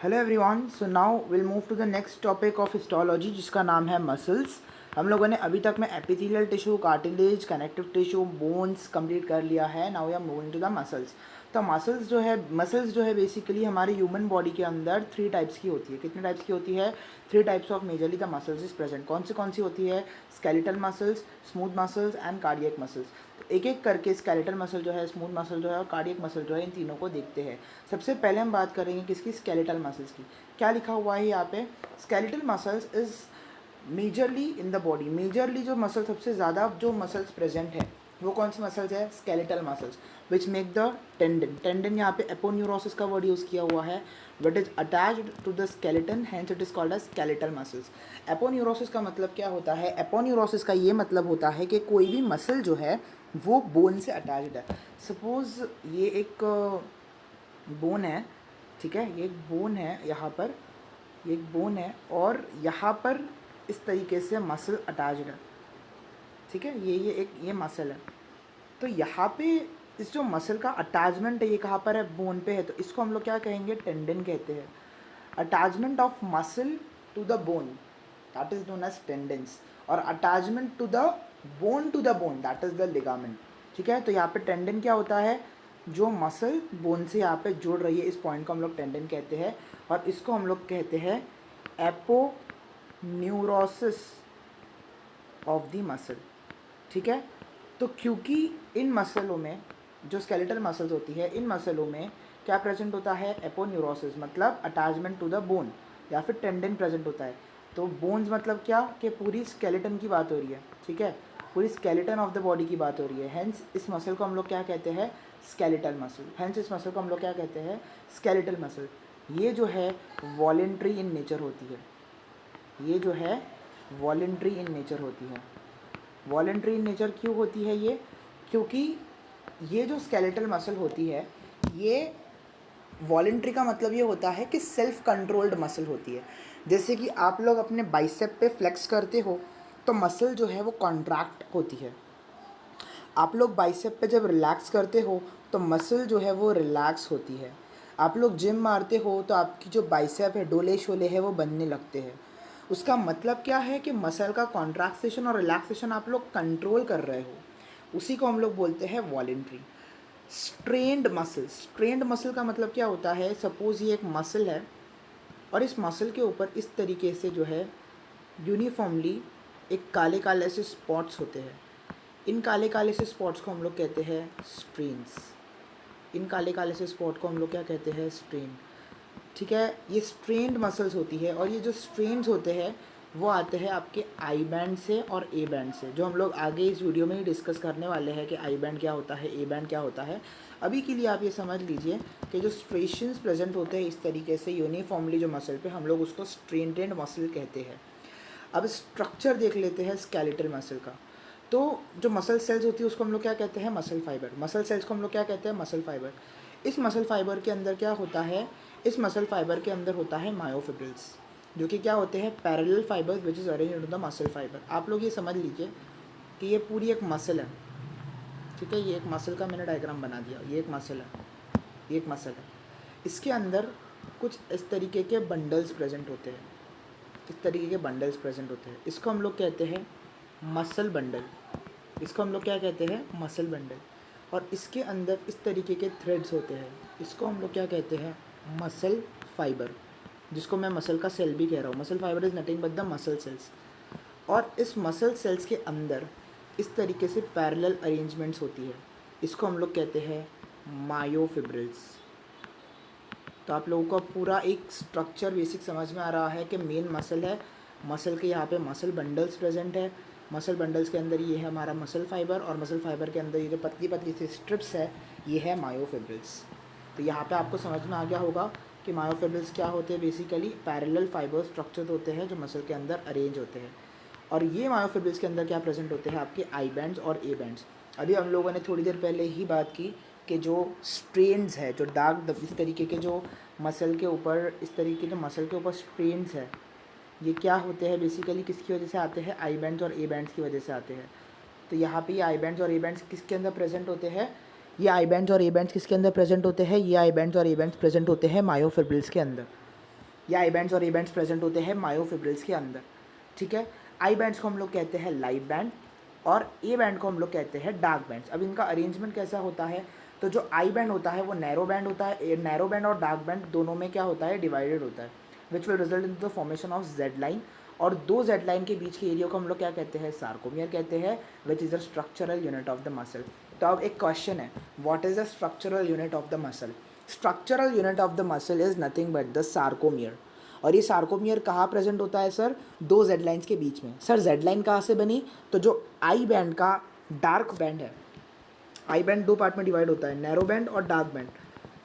Hello everyone, so now will move to the next topic of histology जिसका नाम है muscles. हम लोगों ने अभी तक में epithelial tissue, cartilage, connective tissue, bones complete कर लिया है। Now we are moving to the muscles. तो मसल्स जो है बेसिकली हमारी ह्यूमन बॉडी के अंदर थ्री टाइप्स की होती है। कितने टाइप्स की होती है? Three types of majorly the muscles is present. कौन सी होती है? Skeletal muscles, smooth muscles and cardiac muscles. तो एक एक करके स्केलेटल मसल जो है, स्मूथ मसल जो है और कार्डियक मसल जो है, इन तीनों को देखते हैं। सबसे पहले हम बात करेंगे किसकी? स्केलेटल मसल्स की। क्या लिखा हुआ है यहाँ पे? Skeletal muscles is majorly in the body. Majorly जो मसल, सबसे ज़्यादा जो मसल्स प्रेजेंट है वो कौन सी मसल्स है? Skeletal muscles which make the tendon. Tendon यहाँ पे एपोन्यूरोसिस का वर्ड यूज़ किया हुआ है, but is attached to the skeleton, hence it is called as skeletal muscles. Aponeurosis का मतलब क्या होता है? एपोन्यूरोसिस का ये मतलब होता है कि कोई भी मसल जो है वो बोन से अटैच्ड है। सपोज ये एक बोन है, ठीक है, ये एक बोन है, यहाँ पर ये एक बोन है और यहाँ पर इस तरीके से मसल अटैच्ड है, ठीक है। ये मसल है। तो यहाँ पे इस जो मसल का अटैचमेंट है ये कहाँ पर है? बोन पे है। तो इसको हम लोग क्या कहेंगे? टेंडन कहते हैं। Attachment of muscle to the bone that is known as tendons, और attachment to the bone that is the ligament, ठीक है। तो यहाँ पे टेंडन क्या होता है? जो मसल बोन से यहाँ पे जुड़ रही है, इस पॉइंट को हम लोग टेंडन कहते हैं, और इसको हम लोग कहते हैं एपोन्यूरोसिस ऑफ द मसल, ठीक है। तो क्योंकि इन मसलों में जो स्केलेटल मसल्स होती है, इन मसलों में क्या प्रेजेंट होता है? एपोन्यूरोसिस, मतलब अटैचमेंट टू द बोन, या फिर टेंडन प्रेजेंट होता है। तो बोन्स मतलब क्या? कि पूरी स्केलेटन की बात हो रही है, ठीक है, पूरी स्केलेटन ऑफ द बॉडी की बात हो रही है। हेंस इस मसल को हम लोग क्या कहते हैं? Skeletal muscle. हेंस इस मसल को हम लोग क्या कहते हैं? Skeletal muscle. ये जो है वॉलेंट्री इन नेचर होती है। ये जो है वॉलेंट्री इन नेचर होती है। वॉलेंट्री इन नेचर क्यों होती है ये? क्योंकि ये जो स्केलेटल मसल होती है, ये वॉलेंट्री का मतलब ये होता है कि सेल्फ कंट्रोल्ड मसल होती है। जैसे कि आप लोग अपने बाइसेप पे फ्लेक्स करते हो तो मसल जो है वो कॉन्ट्रैक्ट होती है। आप लोग बाइसेप पे जब रिलैक्स करते हो तो मसल जो है वो रिलैक्स होती है। आप लोग जिम मारते हो तो आपकी जो बाइसेप है, डोले शोले है, वो बनने लगते हैं। उसका मतलब क्या है? कि मसल का कॉन्ट्रैक्सेशन और रिलैक्सेशन आप लोग कंट्रोल कर रहे हो। उसी को हम लोग बोलते हैं वॉलेंट्री। स्ट्रेंड मसल का मतलब क्या होता है? सपोज़ ये एक मसल है और इस मसल के ऊपर इस तरीके से जो है यूनिफॉर्मली एक काले काले से स्पॉट्स होते हैं। इन काले काले से स्पॉट्स को हम लोग कहते हैं स्ट्रेन्स। इन काले काले से स्पॉट को हम लोग क्या कहते हैं? स्ट्रेन, ठीक है। ये स्ट्रेन्ड मसल्स होती है, और ये जो स्ट्रेन्स होते हैं वो आते हैं आपके आई बैंड से और ए बैंड से, जो हम लोग आगे इस वीडियो में ही डिस्कस करने वाले हैं कि आई बैंड क्या होता है, ए बैंड क्या होता है। अभी के लिए आप ये समझ लीजिए कि जो स्ट्रेशंस प्रेजेंट होते हैं इस तरीके से यूनिफॉर्मली जो मसल पे, हम लोग उसको स्ट्रेंटेड मसल कहते हैं। अब स्ट्रक्चर देख लेते हैं स्केलेटल मसल का। तो जो मसल सेल्स होती है उसको हम लोग क्या कहते हैं? Muscle fibre. मसल सेल्स को हम लोग क्या कहते हैं? Muscle fibre. इस मसल फाइबर के अंदर क्या होता है? इस मसल फाइबर के अंदर होता है मायोफिब्रिल्स, जो कि क्या होते हैं? Parallel fibres which is arranged into the muscle fibre. आप लोग ये समझ लीजिए कि ये पूरी एक मसल है, ठीक है। ये एक मसल का मैंने डायग्राम बना दिया। ये एक मसल है, ये एक मसल है। इसके अंदर कुछ इस तरीके के बंडल्स प्रेजेंट होते हैं, इस तरीके के बंडल्स प्रेजेंट होते हैं। इसको हम लोग कहते हैं मसल बंडल। इसको हम लोग क्या कहते हैं? Muscle bundle. और इसके अंदर इस तरीके के थ्रेड्स होते हैं। इसको हम लोग क्या कहते हैं? मसल फाइबर, जिसको मैं मसल का सेल भी कह रहा हूँ। Muscle fibre is nothing but the muscle cells. और इस मसल सेल्स के अंदर इस तरीके से पैरेलल अरेंजमेंट्स होती है। इसको हम लोग कहते हैं मायोफिब्रिल्स। तो आप लोगों का पूरा एक स्ट्रक्चर बेसिक समझ में आ रहा है कि मेन मसल है, मसल के यहाँ पे मसल बंडल्स प्रेजेंट है। मसल बंडल्स के अंदर ये है हमारा मसल फाइबर, और मसल फाइबर के अंदर ये जो पतली पतली सी स्ट्रिप्स है ये है मायोफिब्रिल्स। तो यहाँ पे आपको समझ में आ गया होगा कि मायोफिब्रिल्स क्या होते हैं। बेसिकली पैरेलल फाइबर स्ट्रक्चर होते हैं जो मसल के अंदर अरेंज होते हैं। और ये मायोफिब्रिल्स के अंदर क्या प्रेजेंट होते हैं? आपके आई बैंड्स और ए बैंड्स। अभी हम लोगों ने थोड़ी देर पहले ही बात की कि जो स्ट्रेन्स है, जो दाग इस तरीके के जो मसल के ऊपर, इस तरीके के मसल के ऊपर स्ट्रेन्स है, ये क्या होते हैं? बेसिकली किसकी वजह से आते हैं? आई बैंड्स और ए बैंड्स की वजह से आते हैं। तो यहाँ पे ये आई बैंड्स और ए बैंड्स किसके अंदर प्रेजेंट होते हैं? ये आई बैंड्स और ए बैंड्स किसके अंदर प्रेजेंट होते हैं? ये आई बैंड्स और ए बैंड्स प्रेजेंट होते हैं मायोफिब्रिल्स के अंदर। ये आई बैंड्स और ए बैंड्स प्रेजेंट होते हैं मायोफिब्रिल्स के अंदर, ठीक है। आई बैंड्स को हम लोग कहते हैं लाइट बैंड और ए बैंड को हम लोग कहते हैं डार्क बैंड्स। अब इनका अरेंजमेंट कैसा होता है, तो जो आई बैंड होता है वो नैरो बैंड होता है, नैरो बैंड और डार्क बैंड दोनों में क्या होता है, डिवाइडेड होता है, which will result in the formation of Z line. और दो जेड लाइन के बीच के एरिया को हम लोग क्या कहते हैं, सार्कोमियर कहते हैं, which is the structural unit of the muscle. तो अब एक क्वेश्चन है, what is the structural unit of the muscle. Structural unit of the muscle is nothing but the sarcomere. और ये सार्कोमियर कहाँ प्रेजेंट होता है सर, दो जेड लाइन्स के बीच में। सर जेड लाइन कहाँ से बनी, तो जो आई बैंड का डार्क बैंड है, आई बैंड दो पार्ट में डिवाइड होता है, नैरो बैंड और डार्क बैंड,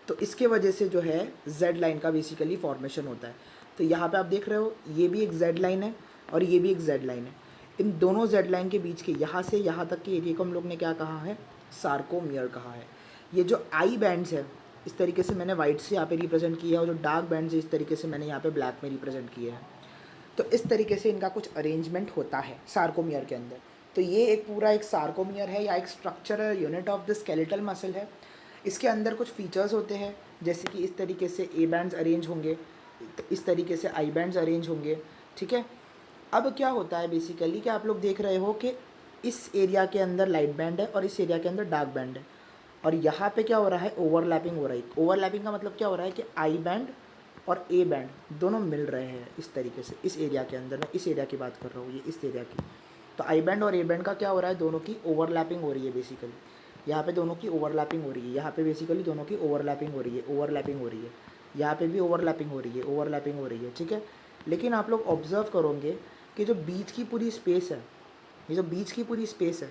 तो इसके वजह से जो है जेड लाइन का बेसिकली फॉर्मेशन होता है। तो यहाँ पे आप देख रहे हो ये भी एक जेड लाइन है और ये भी एक जेड लाइन है। इन दोनों जेड लाइन के बीच के यहाँ से यहाँ तक के एरिया को हम लोग ने क्या कहा है, सार्कोमियर कहा है। ये जो आई बैंड्स है इस तरीके से मैंने वाइट से यहाँ पे रिप्रेजेंट किया है, और जो डार्क बैंड्स है इस तरीके से मैंने यहाँ पे ब्लैक में रिप्रेजेंट किया है। तो इस तरीके से इनका कुछ अरेंजमेंट होता है सार्कोमियर के अंदर। तो ये एक पूरा एक सार्कोमियर है या एक structural unit of the skeletal muscle है। इसके अंदर कुछ फीचर्स होते हैं, जैसे कि इस तरीके से ए बैंड्स अरेंज होंगे, इस तरीके से आई बैंड्स अरेंज होंगे, ठीक है। अब क्या होता है बेसिकली कि आप लोग देख रहे हो कि इस एरिया के अंदर लाइट बैंड है और इस एरिया के अंदर डार्क बैंड है, और यहाँ पे क्या हो रहा है, ओवरलैपिंग हो रही है। ओवरलैपिंग का मतलब क्या हो रहा है कि आई बैंड और ए बैंड दोनों मिल रहे हैं इस तरीके से इस एरिया के अंदर। मैं इस एरिया की बात कर रहा हूँ, ये इस एरिया की। तो आई बैंड और ए बैंड का क्या हो रहा है, दोनों की ओवरलैपिंग हो रही है बेसिकली। यहाँ पे दोनों की ओवरलैपिंग हो रही है, यहाँ पे बेसिकली दोनों की ओवरलैपिंग हो रही है, ओवरलैपिंग हो रही है। यहाँ पे भी ओवरलैपिंग हो रही है, ओवरलैपिंग हो रही है, ठीक है। लेकिन आप लोग ऑब्जर्व करोगे कि जो बीच की पूरी स्पेस है, ये जो बीच की पूरी स्पेस है,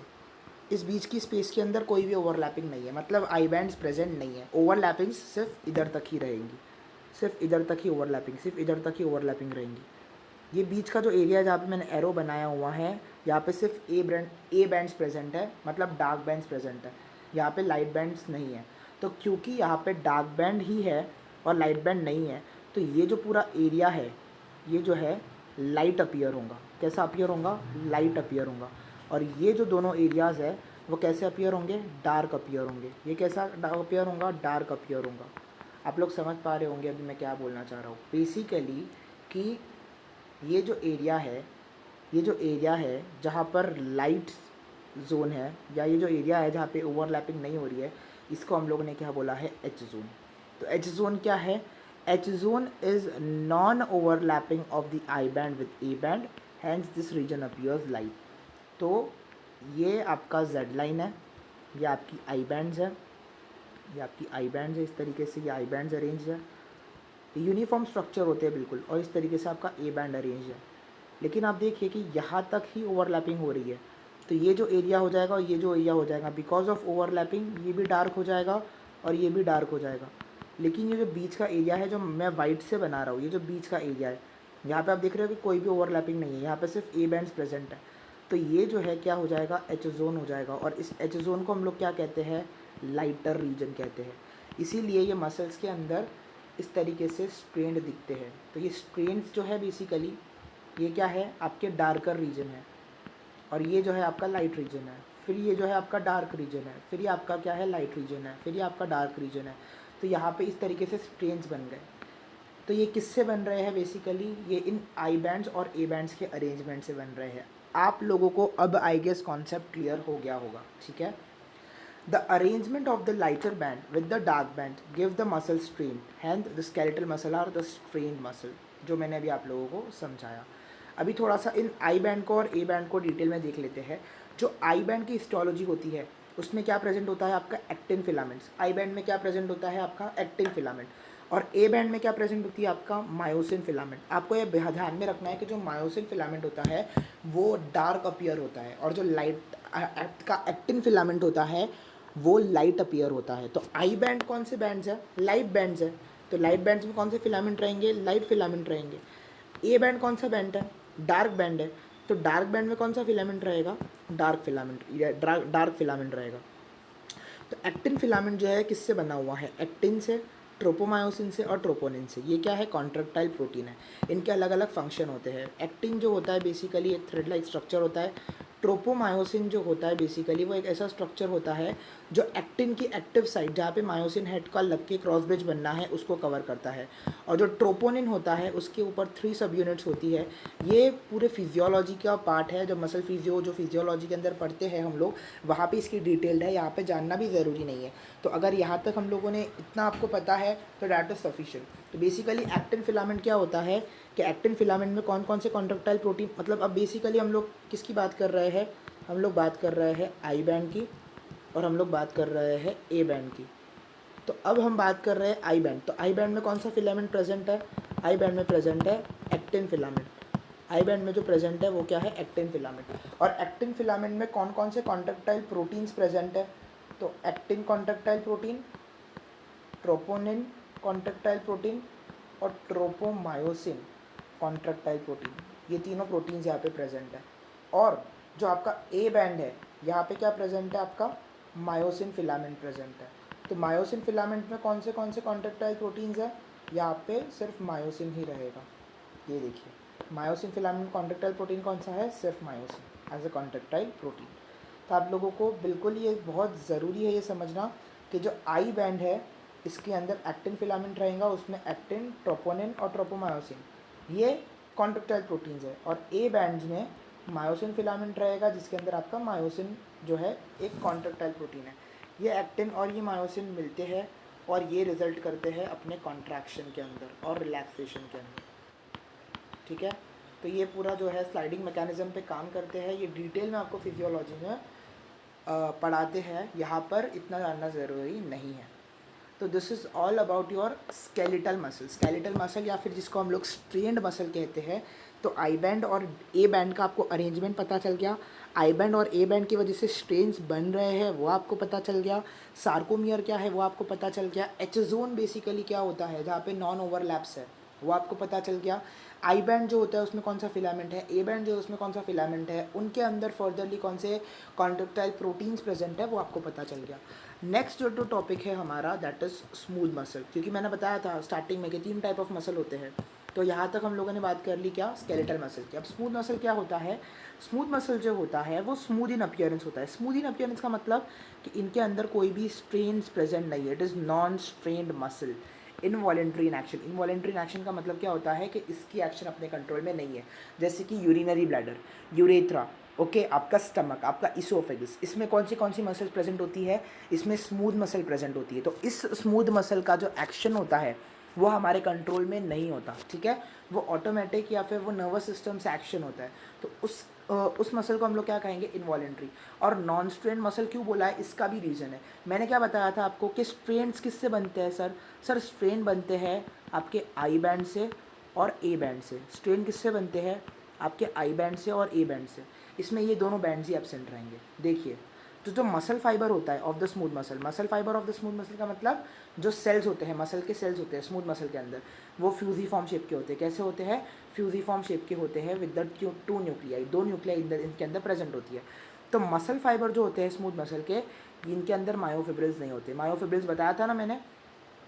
इस बीच की स्पेस के अंदर कोई भी ओवरलैपिंग नहीं है, मतलब आई बैंड्स प्रेजेंट नहीं है। ओवरलैपिंग सिर्फ इधर तक ही रहेंगी, सिर्फ इधर तक ही ओवरलैपिंग, सिर्फ इधर तक ही ओवरलैपिंग रहेंगी। ये बीच का जो एरिया है जहाँ पे मैंने एरो बनाया हुआ है, यहाँ पे सिर्फ ए बैंड्स प्रेजेंट है, मतलब डार्क बैंड्स प्रेजेंट है, यहाँ पे लाइट बैंड्स नहीं है। तो क्योंकि यहाँ पे डार्क बैंड ही है और लाइट बैंड नहीं है, तो ये जो पूरा एरिया है ये जो है लाइट अपीयर होगा। कैसा अपीयर होगा, लाइट अपीयर होगा। और ये जो दोनों एरियाज़ है वो कैसे अपीयर होंगे, डार्क अपीयर होंगे। ये कैसा अपीयर होगा, डार्क अपीयर होगा। आप लोग समझ पा रहे होंगे अभी मैं क्या बोलना चाह रहा हूँ बेसिकली, कि ये जो एरिया है, ये जो एरिया है जहाँ पर लाइट जोन है, या ये जो एरिया है जहाँ पे ओवरलैपिंग नहीं हो रही है, इसको हम लोगों ने क्या बोला है, एच जोन। तो एच जोन क्या है, H zone is non overlapping of the I band with A band, hence this region appears light. तो ये आपका जेड लाइन है, ये आपकी आई बैंड्स है, ये आपकी आई बैंड्स है, इस तरीके से ये आई बैंड्स अरेंज है, यूनिफॉर्म स्ट्रक्चर होते हैं बिल्कुल, और इस तरीके से आपका ए बैंड अरेंज है। लेकिन आप देखिए कि यहाँ तक ही ओवरलैपिंग हो रही है, तो ये जो एरिया हो जाएगा और ये जो एरिया हो जाएगा, बिकॉज ऑफ ओवरलैपिंग ये भी डार्क हो जाएगा और ये भी डार्क हो जाएगा। लेकिन ये जो बीच का एरिया है जो मैं वाइट से बना रहा हूँ, ये जो बीच का एरिया है, यहाँ पे आप देख रहे हो कि कोई भी ओवरलैपिंग नहीं है, यहाँ पे सिर्फ ए बैंड्स प्रेजेंट है। तो ये जो है क्या हो जाएगा, एच जोन हो जाएगा। और इस एच जोन को हम लोग क्या कहते हैं, लाइटर रीजन कहते हैं। इसीलिए ये मसल्स के अंदर इस तरीके से स्ट्रेंड दिखते हैं। तो ये स्ट्रेंड्स जो है बेसिकली ये क्या है, आपके डार्कर रीजन है, और ये जो है आपका लाइट रीजन है, फिर ये जो है आपका डार्क रीजन है, फिर ये आपका क्या है, लाइट रीजन है, फिर ये आपका डार्क रीजन है। तो यहाँ पे इस तरीके से स्ट्रेंड्स बन गए। तो ये किससे बन रहे हैं बेसिकली, ये इन आई बैंड्स और ए बैंड्स के अरेंजमेंट से बन रहे हैं। आप लोगों को अब आई गेस कॉन्सेप्ट क्लियर हो गया होगा, ठीक है। The arrangement of the lighter band with the dark band give the muscle strain, hence the skeletal muscle are the strain muscle, जो मैंने अभी आप लोगों को समझाया। अभी थोड़ा सा इन आई बैंड को और ए बैंड को डिटेल में देख लेते हैं। जो आई बैंड की हिस्टोलॉजी होती है उसमें क्या प्रेजेंट होता है, आपका एक्टिन फिलामेंट्स। आई बैंड में क्या प्रेजेंट होता है, आपका एक्टिन फिलामेंट। और ए बैंड में क्या प्रेजेंट होती है, आपका मायोसिन फिलामेंट। आपको यह ध्यान में रखना है कि जो मायोसिन फिलामेंट होता है वो डार्क अपीयर होता है, और जो लाइट का एक्टिन फिलामेंट होता है वो लाइट अपीयर होता है। तो आई बैंड कौन से बैंड्स है, लाइट बैंड्स है। तो लाइट बैंड्स में कौन से फिलामेंट रहेंगे, लाइट फिलामेंट रहेंगे। ए बैंड कौन सा बैंड है, डार्क बैंड है। तो डार्क बैंड में कौन सा फिलामेंट रहेगा, डार्क फिलामेंट रहेगा। तो एक्टिन फिलामेंट जो है किससे बना हुआ है, एक्टिन से, ट्रोपोमायोसिन से और ट्रोपोनिन से। ये क्या है, कॉन्ट्रैक्टाइल प्रोटीन है। इनके अलग अलग फंक्शन होते हैं। एक्टिन जो होता है बेसिकली एक थ्रेड लाइक स्ट्रक्चर होता है। ट्रोपोमायोसिन जो होता है बेसिकली वो एक ऐसा स्ट्रक्चर होता है जो एक्टिन की एक्टिव साइट जहाँ पे मायोसिन हेड का लग के क्रॉस ब्रिज बनना है उसको कवर करता है। और जो ट्रोपोनिन होता है उसके ऊपर 3 सब यूनिट्स होती है। ये पूरे फिजियोलॉजी का पार्ट है, जो मसल फिजियो जो फिजियोलॉजी के अंदर पढ़ते हैं हम लोग, वहाँ पे इसकी डिटेल्ड है, यहाँ पे जानना भी ज़रूरी नहीं है। तो अगर यहाँ तक हम लोगों ने इतना आपको पता है तो डैट इज़ सफिशिएंट। तो बेसिकली एक्टिन फिलामेंट क्या होता है कि एक्टिन फिलामेंट में कौन कौन से कॉन्ट्रेक्टाइल प्रोटीन, मतलब अब बेसिकली हम लोग किसकी बात कर रहे हैं, हम लोग बात कर रहे हैं आई बैंड की और हम लोग बात कर रहे हैं ए बैंड की। तो अब हम बात कर रहे हैं आई बैंड। तो आई बैंड में कौन सा फिलामेंट प्रेजेंट है, आई बैंड में प्रेजेंट है एक्टिन फिलामेंट। आई बैंड में जो प्रेजेंट है वो क्या है, एक्टिन फिलामेंट। और एक्टिन फिलामेंट में कौन कौन से कॉन्ट्रेक्टाइल प्रोटीन्स प्रेजेंट है, तो actin contractile protein, troponin contractile protein और ट्रोपोमायोसिन कॉन्ट्रेक्टाइल प्रोटीन, ये तीनों प्रोटीन्स यहाँ पे प्रेजेंट है। और जो आपका ए बैंड है यहाँ पे क्या प्रेजेंट है, आपका मायोसिन फिलामेंट प्रेजेंट है। तो मायोसिन फिलामेंट में कौन से कॉन्ट्रेक्टाइल प्रोटीन्स है, यहाँ पे सिर्फ मायोसिन ही रहेगा। ये देखिए मायोसिन फिलामेंट कॉन्ट्रेक्टाइल प्रोटीन कौन सा है, सिर्फ myosin as a contractile protein. तो आप लोगों को बिल्कुल ये बहुत ज़रूरी है ये समझना कि जो आई बैंड है इसके अंदर एक्टिन फिलामेंट रहेगा, उसमें एक्टिन, ट्रोपोनिन और ट्रोपोमायोसिन ये कॉन्ट्रेक्टाइल प्रोटीन्स है। और ए बैंड में मायोसिन फिलामेंट रहेगा जिसके अंदर आपका मायोसिन जो है एक कॉन्ट्रेक्टाइल प्रोटीन है। ये एक्टिन और ये मायोसिन मिलते हैं और ये रिजल्ट करते हैं अपने कॉन्ट्रैक्शन के अंदर और रिलैक्सेशन के अंदर। ठीक है, तो ये पूरा जो है स्लाइडिंग मैकेनिज्म पे काम करते हैं। ये डिटेल में आपको फिजियोलॉजी में पढ़ाते हैं, यहाँ पर इतना जानना ज़रूरी नहीं है। तो this is all about your skeletal muscle. Skeletal muscle या फिर जिसको हम लोग स्ट्रेन्ड मसल कहते हैं। तो आई बैंड और ए बैंड का आपको अरेंजमेंट पता चल गया, आई बैंड और ए बैंड की वजह से स्ट्रेन्स बन रहे हैं वो आपको पता चल गया, सार्कोमियर क्या है वो आपको पता चल गया, एच जोन बेसिकली क्या होता है जहाँ पे नॉन ओवरलैप्स है वो आपको पता चल गया, आई बैंड जो होता है उसमें कौन सा फिलामेंट है, ए बैंड जो है उसमें कौन सा फिलामेंट है, उनके अंदर फर्दरली कौन से कॉन्ट्रेक्टाइल प्रोटीन्स प्रेजेंट है वो आपको पता चल गया। नेक्स्ट जो टॉपिक है हमारा दैट इज़ स्मूथ मसल, क्योंकि मैंने बताया था स्टार्टिंग में कि 3 टाइप ऑफ मसल होते हैं। तो यहाँ तक हम लोगों ने बात कर ली क्या, स्केलेटल मसल की। अब स्मूथ मसल क्या होता है, स्मूथ मसल जो होता है वो स्मूथ इन अपीयरेंस होता है। स्मूथ इन अपीयरेंस का मतलब कि इनके अंदर कोई भी स्ट्रेन्स प्रेजेंट नहीं है, it is non strained muscle. Involuntary in action, involuntary in action का मतलब क्या होता है कि इसकी एक्शन अपने कंट्रोल में नहीं है। जैसे कि यूरिनरी ब्लैडर, यूरेथ्रा, ओके, आपका स्टमक, आपका इसोफेगस, इसमें कौन सी मसल प्रेजेंट होती है, इसमें स्मूथ मसल प्रेजेंट होती है। तो इस स्मूथ मसल का जो एक्शन होता है वो हमारे कंट्रोल में नहीं होता, ठीक है, वो ऑटोमेटिक या फिर वो नर्वस सिस्टम से एक्शन होता है। तो उस मसल को हम लोग क्या कहेंगे, इनवॉलेंट्री। और नॉन स्ट्रेन मसल क्यों बोला है, इसका भी रीज़न है। मैंने क्या बताया था आपको कि स्ट्रेन्स किससे बनते हैं सर स्ट्रेन बनते हैं आपके आई बैंड से और ए बैंड से। स्ट्रेन किससे बनते हैं, आपके आई बैंड से और ए बैंड से। इसमें ये दोनों बैंड्स ही एब्सेंट रहेंगे। देखिए तो जो मसल फाइबर होता है of the smooth muscle, muscle fibre of the smooth muscle का मतलब जो सेल्स होते हैं, मसल के सेल्स होते हैं स्मूथ मसल के अंदर, वो फ्यूजीफॉर्म शेप के होते हैं। कैसे होते हैं, फ्यूजीफॉर्म शेप के होते हैं विद द 2 न्यूक्लियाई, 2 न्यूक्लियाई इनके अंदर प्रेजेंट होती है। तो मसल फाइबर जो होते हैं स्मूथ मसल के, इनके अंदर मायोफिब्रिल्स नहीं होते। मायोफिब्रिल्स बताया था ना मैंने,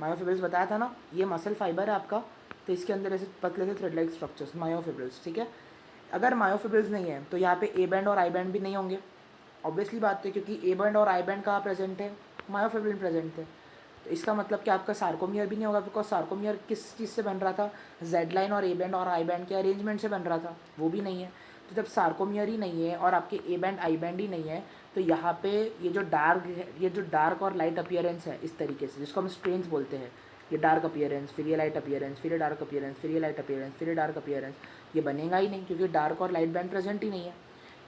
मायोफिब्रिल्स बताया था ना, ये मसल फाइबर है आपका। तो इसके अंदर ऐसे पतले से थ्रेड लाइक स्ट्रक्चर्स मायोफिब्रिल्स, ठीक है। अगर मायोफिब्रिल्स नहीं है तो यहाँ पे ए बैंड और आई बैंड भी नहीं होंगे, ऑब्वियसली बात है, क्योंकि ए बैंड और आई बैंड कहाँ प्रेजेंट है, मायोफिब्रिल प्रेजेंट है। तो इसका मतलब कि आपका सार्कोमियर भी नहीं होगा, बिकॉज सार्कोमियर किस चीज़ से बन रहा था, जेड लाइन और ए बैंड और आई बैंड के अरेंजमेंट से बन रहा था, वो भी नहीं है। तो जब सार्कोमियर ही नहीं है और आपके ए बैंड आई बैंड ही नहीं है, तो यहाँ पे ये जो डार्क और लाइट अपीयरेंस है इस तरीके से, जिसको हम स्ट्रेन्स बोलते हैं, ये डार्क अपीयरेंस, फिर ये लाइट अपीयरेंस, फिर ये डार्क अपीयरेंस, फिर ये लाइट अपीयरेंस, फिर ये डार्क अपीयरेंस, ये बनेगा ही नहीं, क्योंकि डार्क और लाइट बैंड प्रेजेंट ही नहीं है।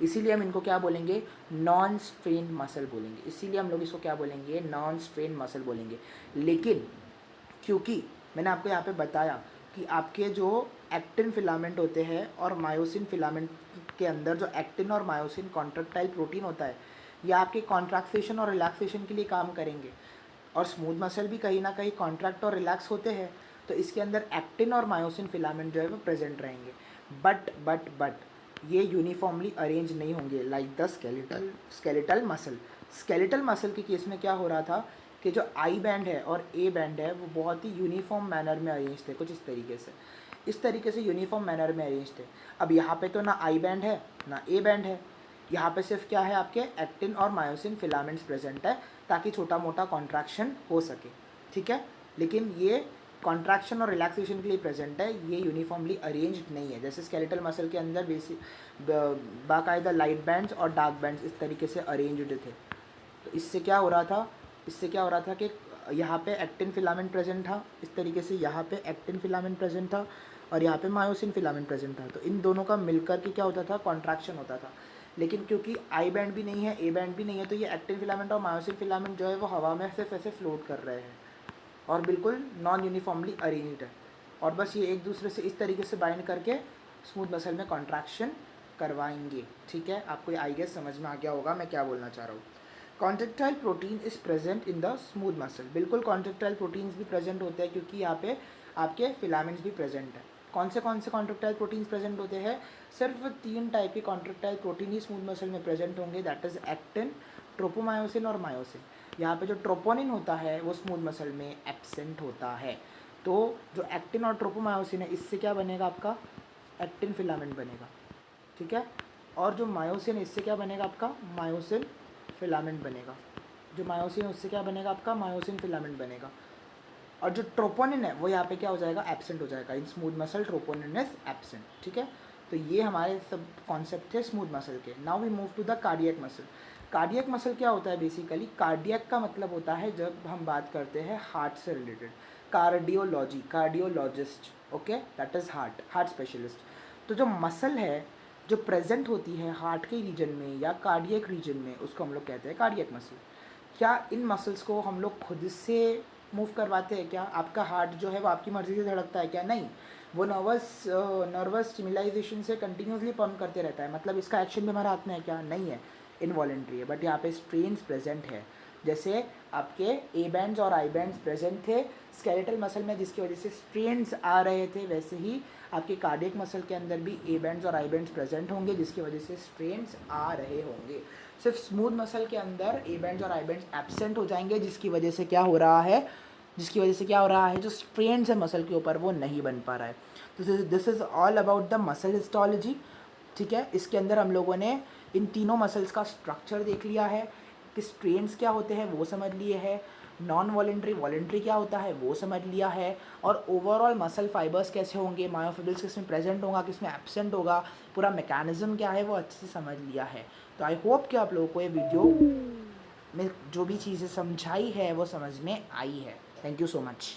इसीलिए हम इनको क्या बोलेंगे, नॉन स्ट्रेन मसल बोलेंगे। इसीलिए हम लोग इसको क्या बोलेंगे, नॉन स्ट्रेन मसल बोलेंगे। लेकिन क्योंकि मैंने आपको यहाँ पे बताया कि आपके जो एक्टिन फिलामेंट होते हैं और मायोसिन फिलामेंट के अंदर जो एक्टिन और मायोसिन कॉन्ट्रैक्टाइल प्रोटीन होता है, ये आपके कॉन्ट्रैक्सेशन और रिलैक्सेशन के लिए काम करेंगे। और स्मूथ मसल भी कहीं ना कहीं कॉन्ट्रैक्ट और रिलैक्स होते हैं, तो इसके अंदर एक्टिन और मायोसिन फिलामेंट जो है वो प्रेजेंट रहेंगे। बट ये यूनिफॉर्मली अरेंज नहीं होंगे like the skeletal muscle. Skeletal muscle के केस में क्या हो रहा था कि जो आई बैंड है और ए बैंड है वो बहुत ही यूनिफॉर्म मैनर में अरेंज थे, कुछ इस तरीके से यूनिफॉर्म मैनर में अरेंज थे। अब यहाँ पे तो ना आई बैंड है ना ए बैंड है, यहाँ पे सिर्फ क्या है, आपके एक्टिन और मायोसिन फिलामेंट्स प्रेजेंट है, ताकि छोटा मोटा कॉन्ट्रैक्शन हो सके, ठीक है। लेकिन ये कॉन्ट्रैक्शन और रिलैक्सेशन के लिए प्रेजेंट है, ये यूनिफॉर्मली अरेंज्ड नहीं है। जैसे स्केलेटल मसल के अंदर बाकायदा लाइट बैंड्स और डार्क बैंड्स इस तरीके से अरेंज्ड थे। तो इससे क्या हो रहा था कि यहाँ पे एक्टिन फिलामेंट प्रेजेंट था, इस तरीके से यहाँ पे एक्टिन फिलामेंट प्रेजेंट था और यहाँ पे मायोसिन फिलामेंट प्रेजेंट था। तो इन दोनों का मिलकर के क्या होता था, कॉन्ट्रैक्शन होता था। लेकिन क्योंकि आई बैंड भी नहीं है, ए बैंड भी नहीं है, तो ये एक्टिन फिलामेंट और मायोसिन फिलामेंट जो है वो हवा में सिर्फ ऐसे फ्लोट कर रहे हैं और बिल्कुल नॉन यूनिफॉर्मली अरेंज्ड है। और बस ये एक दूसरे से इस तरीके से बाइंड करके स्मूथ मसल में कॉन्ट्रैक्शन करवाएंगे, ठीक है। आपको ये आई गेस समझ में आ गया होगा मैं क्या बोलना चाह रहा हूँ। Contractile protein is present in the smooth muscle, बिल्कुल कॉन्ट्रेक्टाइल प्रोटीन्स भी प्रेजेंट होते हैं क्योंकि यहाँ पे आपके फिलामेंट्स भी प्रेजेंट है। कौन से कॉन्ट्रेक्टाइल प्रोटीन्स प्रेजेंट होते हैं, सिर्फ 3 टाइप के कॉन्ट्रेक्टाइल प्रोटीन ही स्मूथ मसल में प्रेजेंट होंगे, दैट इज एक्टिन, ट्रोपोमायोसिन और मायोसिन। यहाँ पे जो ट्रोपोनिन होता है वो स्मूथ मसल में एब्सेंट होता है। तो जो एक्टिन और ट्रोपोमायोसिन है इससे क्या बनेगा, आपका एक्टिन फिलामेंट बनेगा, ठीक है। और जो मायोसिन है इससे क्या बनेगा, आपका मायोसिन फिलामेंट बनेगा। जो मायोसिन है उससे क्या बनेगा, आपका मायोसिन फिलामेंट बनेगा। और जो ट्रोपोनिन है वो यहाँ पे क्या हो जाएगा, एब्सेंट हो जाएगा। In smooth muscle troponin is absent, ठीक है। तो ये हमारे सब कॉन्सेप्ट थे स्मूथ मसल के। Now we move to the cardiac muscle. Cardiac muscle क्या होता है, बेसिकली कार्डियक का मतलब होता है जब हम बात करते हैं हार्ट से related, cardiology, cardiologist, okay, that is heart specialist. तो जो मसल है जो प्रेजेंट होती है हार्ट के रीजन में या कार्डियक रीजन में, उसको हम लोग कहते हैं कार्डियक मसल। क्या इन मसल्स को हम लोग खुद से मूव करवाते हैं क्या? आपका हार्ट जो है वो आपकी मर्ज़ी से धड़कता है क्या? नहीं, वो नर्वस स्टिमुलाइजेशन से कंटिन्यूसली पंप करते रहता है। मतलब इसका एक्शन भी हमारे हाथ में है क्या? नहीं है, इनवॉलेंट्री है। बट यहाँ पे स्ट्रेन्स प्रेजेंट है, जैसे आपके ए बैंड्स और आई बैंड्स प्रेजेंट थे स्केलेटल मसल में जिसकी वजह से स्ट्रेन्स आ रहे थे, वैसे ही आपके कार्डियक मसल के अंदर भी ए बैंड्स और आई बैंड्स प्रेजेंट होंगे जिसकी वजह से स्ट्रेन्स आ रहे होंगे। सिर्फ स्मूथ मसल के अंदर ए बैंड्स और आई बैंड्स एब्सेंट हो जाएंगे जिसकी वजह से क्या हो रहा है, जो स्ट्रेन्स है मसल के ऊपर वो नहीं बन पा रहा है। तो this is all about the muscle histology, ठीक है। इसके अंदर हम लोगों ने इन तीनों मसल्स का स्ट्रक्चर देख लिया है कि स्ट्रेन्स क्या होते हैं वो समझ लिए है, नॉन वॉलेंट्री वॉलेंट्री क्या होता है वो समझ लिया है, और ओवरऑल मसल फाइबर्स कैसे होंगे, मायोफिब्रिल्स किसमें प्रेजेंट होगा किसमें एब्सेंट होगा, पूरा मैकेनिज्म क्या है वो अच्छे से समझ लिया है। तो आई होप कि आप लोगों को ये वीडियो में जो भी चीज़ें समझाई है वो समझ में आई है। Thank you so much.